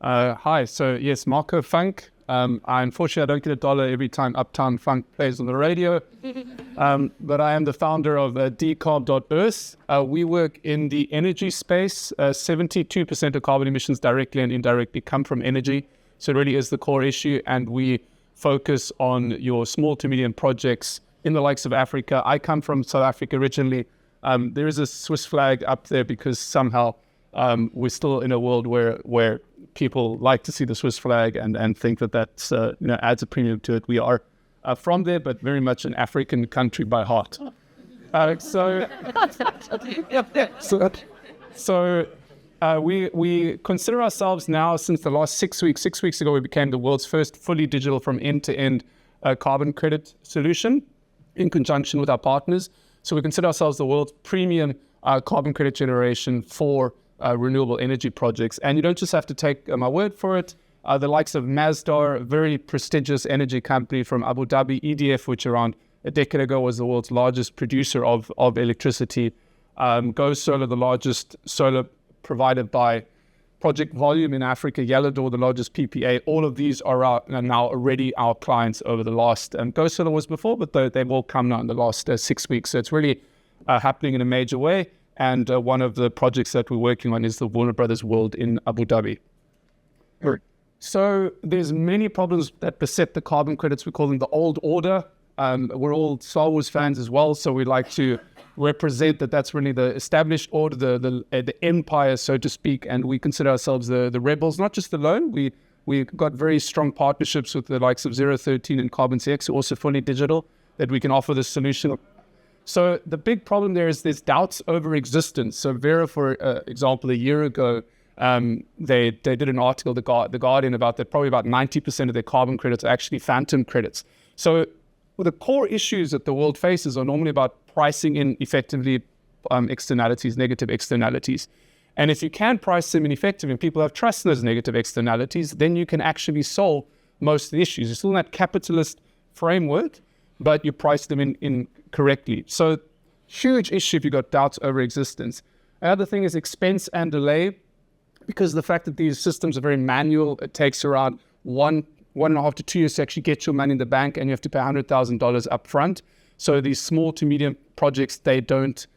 Hi. So yes, Marco Funk. Unfortunately, I don't get $1 every time Uptown Funk plays on the radio. But I am the founder of Decarb.earth. We work in the energy space. 72% of carbon emissions directly and indirectly come from energy. So it really is the core issue. And we focus on your small to medium projects in the likes of Africa. I come from South Africa originally. There is a Swiss flag up there because somehow we're still in a world where people like to see the Swiss flag and think that that's adds a premium to it. We are from there, but very much an African country by heart. We consider ourselves now, since the last 6 weeks. 6 weeks ago, we became the world's first fully digital from end-to-end carbon credit solution in conjunction with our partners. So we consider ourselves the world's premium carbon credit generation for renewable energy projects. And you don't just have to take my word for it. The likes of Masdar, a very prestigious energy company from Abu Dhabi, EDF, which around a decade ago was the world's largest producer of electricity. Go Solar, the largest solar provided by project volume in Africa. Yellowdor, the largest PPA. All of these are now already our clients over the last, Go Solar was before, but they've all come now in the last 6 weeks. So it's really happening in a major way. And one of the projects that we're working on is the Warner Brothers World in Abu Dhabi. Sure. So there's many problems that beset the carbon credits. We call them the old order. We're all Star Wars fans as well, so we like to represent that's really the established order, the empire, so to speak. And we consider ourselves the rebels, not just alone. We've got very strong partnerships with the likes of 013 and Carbon CX, also fully digital, that we can offer this solution. So the big problem there is there's doubts over existence. So Vera, for example, a year ago, they did an article, the Guardian, about that probably about 90% of their carbon credits are actually phantom credits. So the core issues that the world faces are normally about pricing in effectively externalities, negative externalities. And if you can price them in effectively and people have trust in those negative externalities, then you can actually solve most of the issues. You're still in that capitalist framework, but you price them in correctly. So huge issue if you've got doubts over existence. Another thing is expense and delay, because of the fact that these systems are very manual. It takes around 1.5 to 2 years to actually get your money in the bank, and you have to pay $100,000 up front. So these small to medium projects, they aren't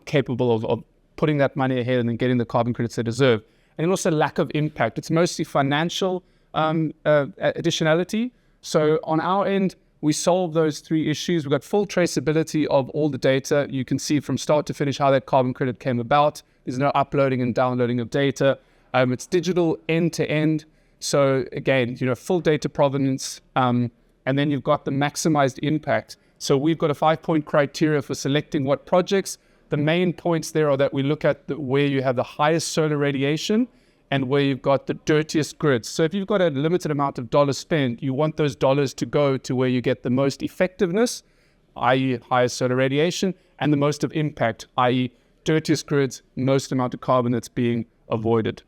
capable of putting that money ahead and then getting the carbon credits they deserve. And also lack of impact. It's mostly financial additionality. So on our end, we solve those three issues. We've got full traceability of all the data. You can see from start to finish how that carbon credit came about. There's no uploading and downloading of data. It's digital end to end. So again, full data provenance. And then you've got the maximized impact. So we've got a 5-point criteria for selecting what projects. The main points there are that we look at where you have the highest solar radiation and where you've got the dirtiest grids. So if you've got a limited amount of dollars spent, you want those dollars to go to where you get the most effectiveness, i.e. highest solar radiation, and the most of impact, i.e. dirtiest grids, most amount of carbon that's being avoided.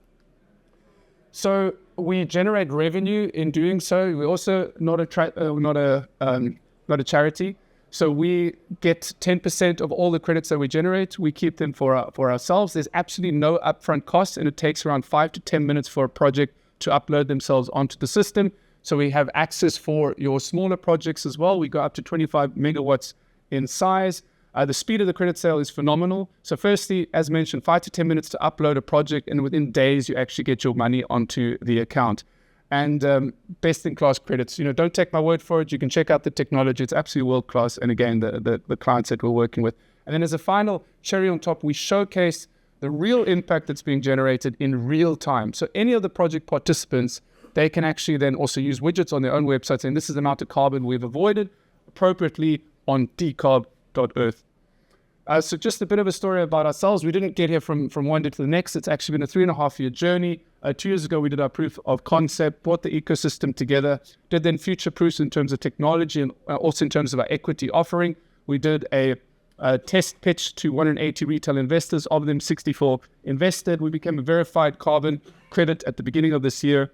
So we generate revenue in doing so. We're also not a charity. So we get 10% of all the credits that we generate. We keep them for ourselves. There's absolutely no upfront costs, and it takes around 5 to 10 minutes for a project to upload themselves onto the system. So we have access for your smaller projects as well. We go up to 25 megawatts in size. The speed of the credit sale is phenomenal. So firstly, as mentioned, 5 to 10 minutes to upload a project, and within days, you actually get your money onto the account. And best-in-class credits. Don't take my word for it. You can check out the technology. It's absolutely world-class. And again, the clients that we're working with. And then as a final cherry on top, we showcase the real impact that's being generated in real time. So any of the project participants, they can actually then also use widgets on their own website saying this is the amount of carbon we've avoided appropriately on Decarb.earth. So just a bit of a story about ourselves. We didn't get here from one day to the next. It's actually been a 3.5-year journey. 2 years ago, we did our proof of concept, brought the ecosystem together, did then future proofs in terms of technology and also in terms of our equity offering. We did a test pitch to 180 retail investors. Of them, 64 invested. We became a verified carbon credit at the beginning of this year.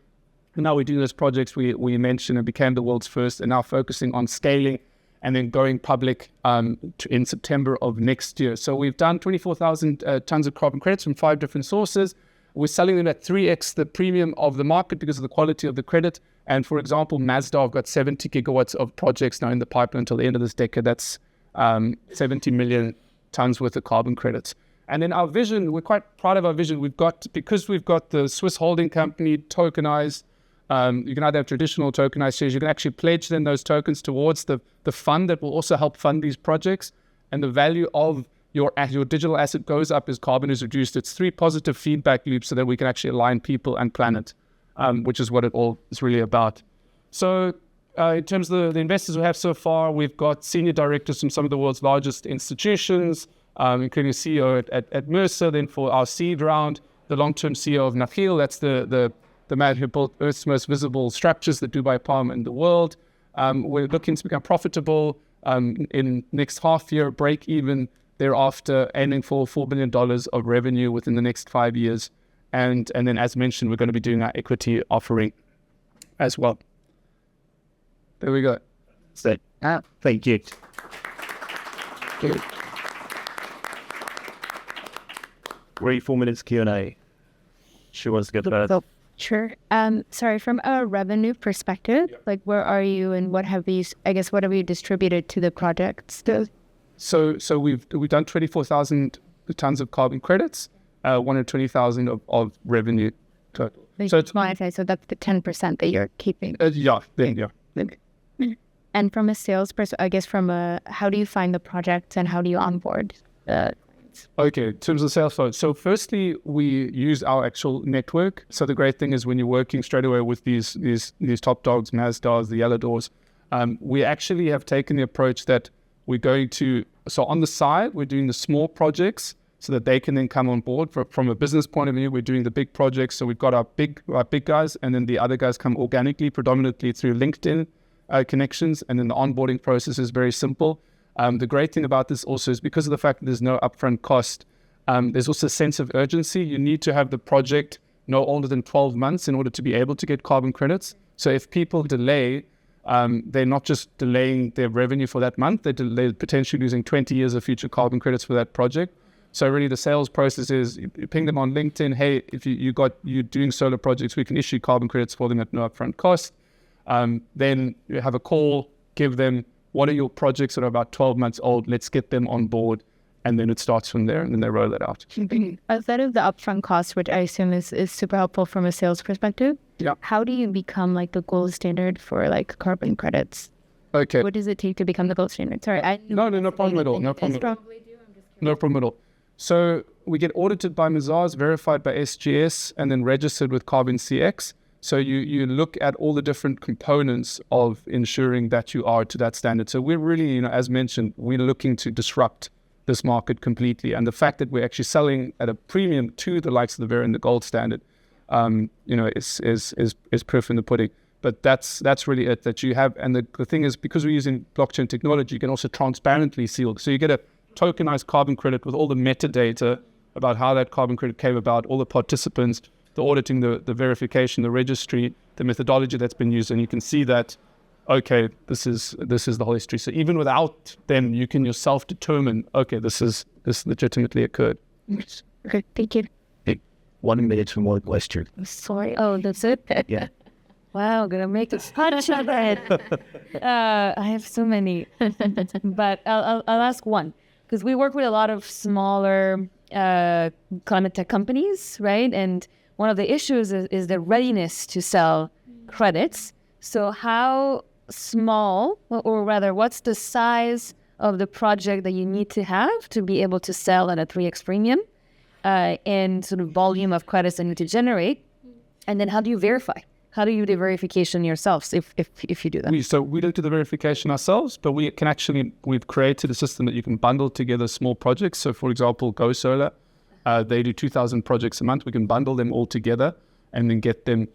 And now we're doing those projects we mentioned and became the world's first, and now focusing on scaling and then going public in September of next year. So we've done 24,000 tons of carbon credits from 5 different sources. we're selling them at 3x the premium of the market because of the quality of the credit. And for example, Mazda have got 70 gigawatts of projects now in the pipeline until the end of this decade. That's 70 million tons worth of carbon credits. And then our vision, we're quite proud of our vision. Because we've got the Swiss holding company tokenized, you can either have traditional tokenized shares, you can actually pledge then those tokens towards the fund that will also help fund these projects. And the value of your digital asset goes up as carbon is reduced. It's 3 positive feedback loops so that we can actually align people and planet, which is what it all is really about. So in terms of the investors we have so far, we've got senior directors from some of the world's largest institutions, including a CEO at Mercer. Then for our seed round, the long-term CEO of Nakheel, that's the man who built Earth's most visible structures, the Dubai Palm in the world. We're looking to become profitable in next half year, break even thereafter, aiming for $4 billion of revenue within the next 5 years. And then, as mentioned, we're going to be doing our equity offering as well. There we go. Thank you. We're 4 minutes Q&A. She wants to get first. Sure. Sorry, from a revenue perspective, like where are you and what have you distributed to the projects? So we've done 24,000 tons of carbon credits, 120,000 of revenue total. So that's the 10% that you're keeping. Yeah. And from a sales perspective, how do you find the projects and how do you onboard? Okay, in terms of sales flow. So firstly, we use our actual network. So the great thing is when you're working straight away with these top dogs, Mazdas, the yellow doors, we actually have taken the approach that we're going to, so on the side, we're doing the small projects so that they can then come on board. From a business point of view, we're doing the big projects. So we've got our big guys, and then the other guys come organically, predominantly through LinkedIn connections. And then the onboarding process is very simple. The great thing about this also is because of the fact that there's no upfront cost, there's also a sense of urgency. You need to have the project no older than 12 months in order to be able to get carbon credits. So if people delay, they're not just delaying their revenue for that month, they're potentially losing 20 years of future carbon credits for that project. So really the sales process is you ping them on LinkedIn, hey, if you're doing solar projects, we can issue carbon credits for them at no upfront cost. Then you have a call, give them, what are your projects that are about 12 months old? Let's get them on board. And then it starts from there, and then they roll it out. Outside of the upfront cost, which I assume is super helpful from a sales perspective, how do you become like the gold standard for like carbon credits? Okay. What does it take to become the gold standard? Sorry, No problem at all. No problem at all. So we get audited by Mazars, verified by SGS, and then registered with Carbon CX. So you look at all the different components of ensuring that you are to that standard. So we're really, as mentioned, we're looking to disrupt this market completely. And the fact that we're actually selling at a premium to the likes of the Vera and the gold standard, is proof in the pudding. But that's really it that you have. And the thing is, because we're using blockchain technology, you can also transparently seal. So you get a tokenized carbon credit with all the metadata about how that carbon credit came about, all the participants, the auditing, the verification, the registry, the methodology that's been used, and you can see that, okay, this is the whole history. So even without them, you can yourself determine, okay, this legitimately occurred. Okay, thank you. 1 minute for more question. Sorry. Oh, that's it? Yeah. Wow, gonna make a punch of it. I have so many, but I'll ask one, because we work with a lot of smaller climate tech companies, right? And one of the issues is the readiness to sell credits. So how small, or rather, what's the size of the project that you need to have to be able to sell at a 3x premium, and sort of volume of credits that you need to generate? And then how do you verify? How do you do the verification yourselves if you do that? We don't do the verification ourselves, but we've created a system that you can bundle together small projects. So for example, Go Solar, they do 2,000 projects a month. We can bundle them all together and then get them,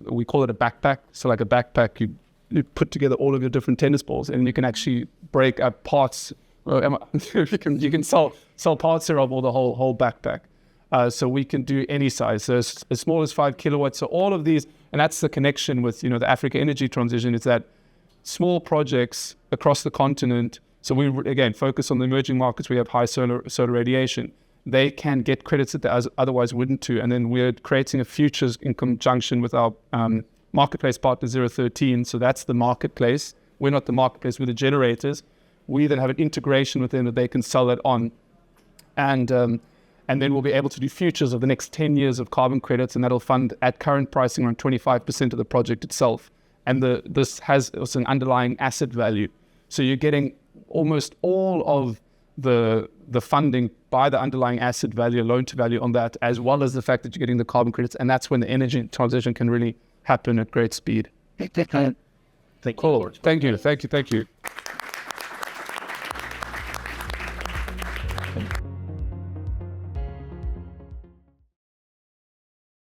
we call it a backpack. So like a backpack, you put together all of your different tennis balls and you can actually break up parts. You can sell parts thereof or the whole backpack. So we can do any size, so as small as 5 kilowatts. So all of these, and that's the connection with the Africa energy transition, is that small projects across the continent. So we again focus on the emerging markets. We have high solar radiation, they can get credits that they otherwise wouldn't to. And then we're creating a futures in conjunction with our marketplace partner 013. So that's the marketplace. We're not the marketplace, we're the generators. We then have an integration with them that they can sell it on. And then we'll be able to do futures of the next 10 years of carbon credits, and that'll fund at current pricing around 25% of the project itself. And this has also an underlying asset value. So you're getting almost all of the funding by the underlying asset value, loan to value on that, as well as the fact that you're getting the carbon credits. And that's when the energy transition can really happen at great speed. Thank you. Cool. Thank you.